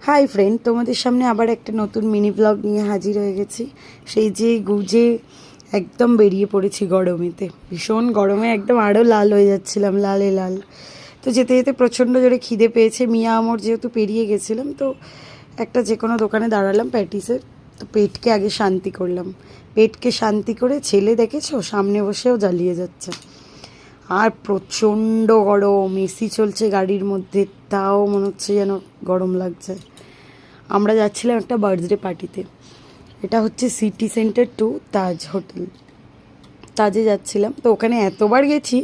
Hi friend, তোমাদের সামনে আবার একটা নতুন মিনি ব্লগ নিয়ে হাজির হয়ে গেছি। সেই যে গুজে একদম বেরিয়ে পড়েছি গরমেতে, ভীষণ গরমে একদম আরও লাল হয়ে যাচ্ছিলাম, লালে লাল। তো যেতে যেতে প্রচণ্ড জোরে খিদে পেয়েছে, মিয়া আমর যেহেতু পেরিয়ে গেছিলাম, তো একটা যে কোনো দোকানে দাঁড়ালাম প্যাটিসের। তো পেটকে আগে শান্তি করলাম, পেটকে শান্তি করে ছেলে দেখেছো সামনে বসেও জ্বালিয়ে যাচ্ছে। আর প্রচণ্ড গরম, এসি চলছে গাড়ির মধ্যে, তাও মনে হচ্ছে যেন গরম লাগছে। আমরা যাচ্ছিলাম একটা বার্থডে পার্টিতে, এটা হচ্ছে সিটি সেন্টার 2 তাজ হোটেল, তাজে যাচ্ছিলাম। তো ওখানে এতবার গেছি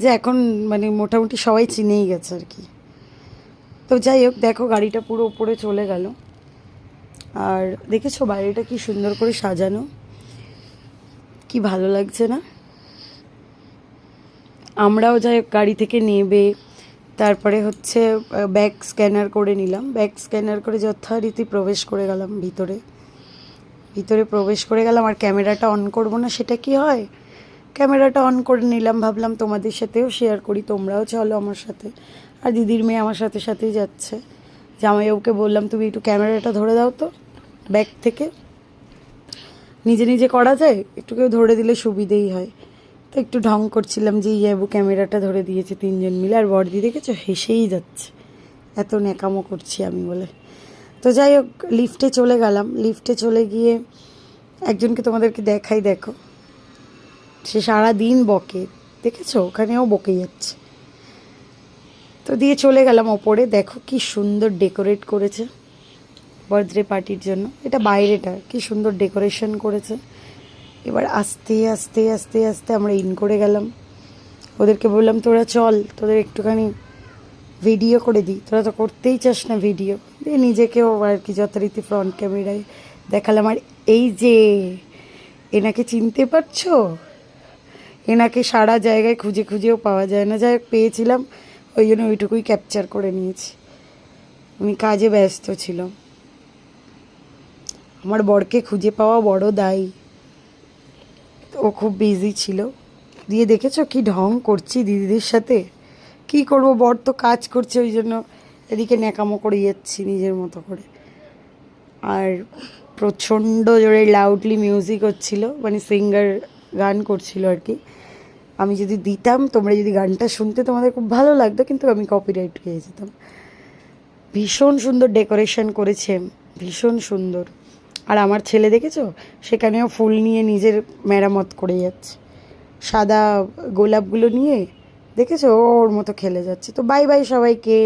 যে এখন মানে মোটামুটি সবাই চিনেই গেছে আর কি। তো যাই হোক, দেখো গাড়িটা পুরো উপরে চলে গেল। আর দেখেছো বাইরেটা কি সুন্দর করে সাজানো, কি ভালো লাগছে না? আমরাও যাই হোক গাড়ি থেকে নেবে, তারপরে হচ্ছে ব্যাগ স্ক্যানার করে নিলাম, ব্যাগ স্ক্যানার করে যথারীতি প্রবেশ করে গেলাম ভিতরে। প্রবেশ করে গেলাম, আর ক্যামেরাটা অন করব না সেটা কি হয়, ক্যামেরাটা অন করে নিলাম, ভাবলাম তোমাদের সাথেও শেয়ার করি, তোমরাও চলো আমার সাথে। আর দিদির মেয়ে আমার সাথে সাথেই যাচ্ছে। জামাইবাবুকে বললাম তুমি একটু ক্যামেরাটা ধরে দাও তো ব্যাগ থেকে, নিজে নিজে করা যায়, একটু কেউ ধরে দিলে সুবিধেই হয়। তো একটু ঢং করছিলাম যে ইয়াবু ক্যামেরাটা ধরে দিয়েছে, তিনজন মিলে। আর বড়দি দেখেছো হেসেই যাচ্ছে, এত ন্যাকামো করছি আমি বলে। তো যাই হোক লিফটে চলে গেলাম, লিফটে চলে গিয়ে একজনকে তোমাদেরকে দেখাই, দেখো সে সারাদিন বকে, দেখেছো ওখানেও বকে যাচ্ছে। তো দিয়ে চলে গেলাম ওপরে, দেখো কি সুন্দর ডেকোরেট করেছে বার্থডে পার্টির জন্য। এটা বাইরেটা কি সুন্দর ডেকোরেশন করেছে। এবার আস্তে আস্তে আস্তে আস্তে আমরা ইন করে গেলাম। ওদেরকে বললাম তোরা চল, তোদের একটুখানি ভিডিও করে দিই, তোরা তো করতেই চাস না ভিডিও, দিয়ে নিজেকেও আর কি যথারীতি ফ্রন্ট ক্যামেরায় দেখালাম। আর এই যে এনাকে চিনতে পারছো, এনাকে সারা জায়গায় খুঁজে খুঁজেও পাওয়া যায় না, যাই পেয়েছিলাম ওই জন্য ওইটুকুই ক্যাপচার করে নিয়েছি। উনি কাজে ব্যস্ত ছিল, আমার বরকে খুঁজে পাওয়া বড় দায়ী, ও খুব বিজি ছিল। দিয়ে দেখেছো কি ঢং করছি দিদিদের সাথে, কি করব, বর তো কাজ করছে ওই জন্য এদিকে ন্যাকামো করে যাচ্ছি নিজের মতো করে। আর প্রচণ্ড জোরে লাউডলি মিউজিক হচ্ছিল, মানে সিঙ্গার গান করছিল আর কি। আমি যদি দিতাম, তোমরা যদি গানটা শুনতে তোমাদের খুব ভালো লাগতো, কিন্তু আমি কপিরাইট পেয়ে যেতাম। ভীষণ সুন্দর ডেকোরেশন করেছে, ভীষণ সুন্দর। আর আমার ছেলে দেখেছো সেখানেও ফুল নিয়ে নিজের মেরামত করে যাচ্ছে, সাদা গোলাপগুলো নিয়ে, দেখেছো ওর মতো খেলে যাচ্ছে। তো বাই বাই সবাইকে।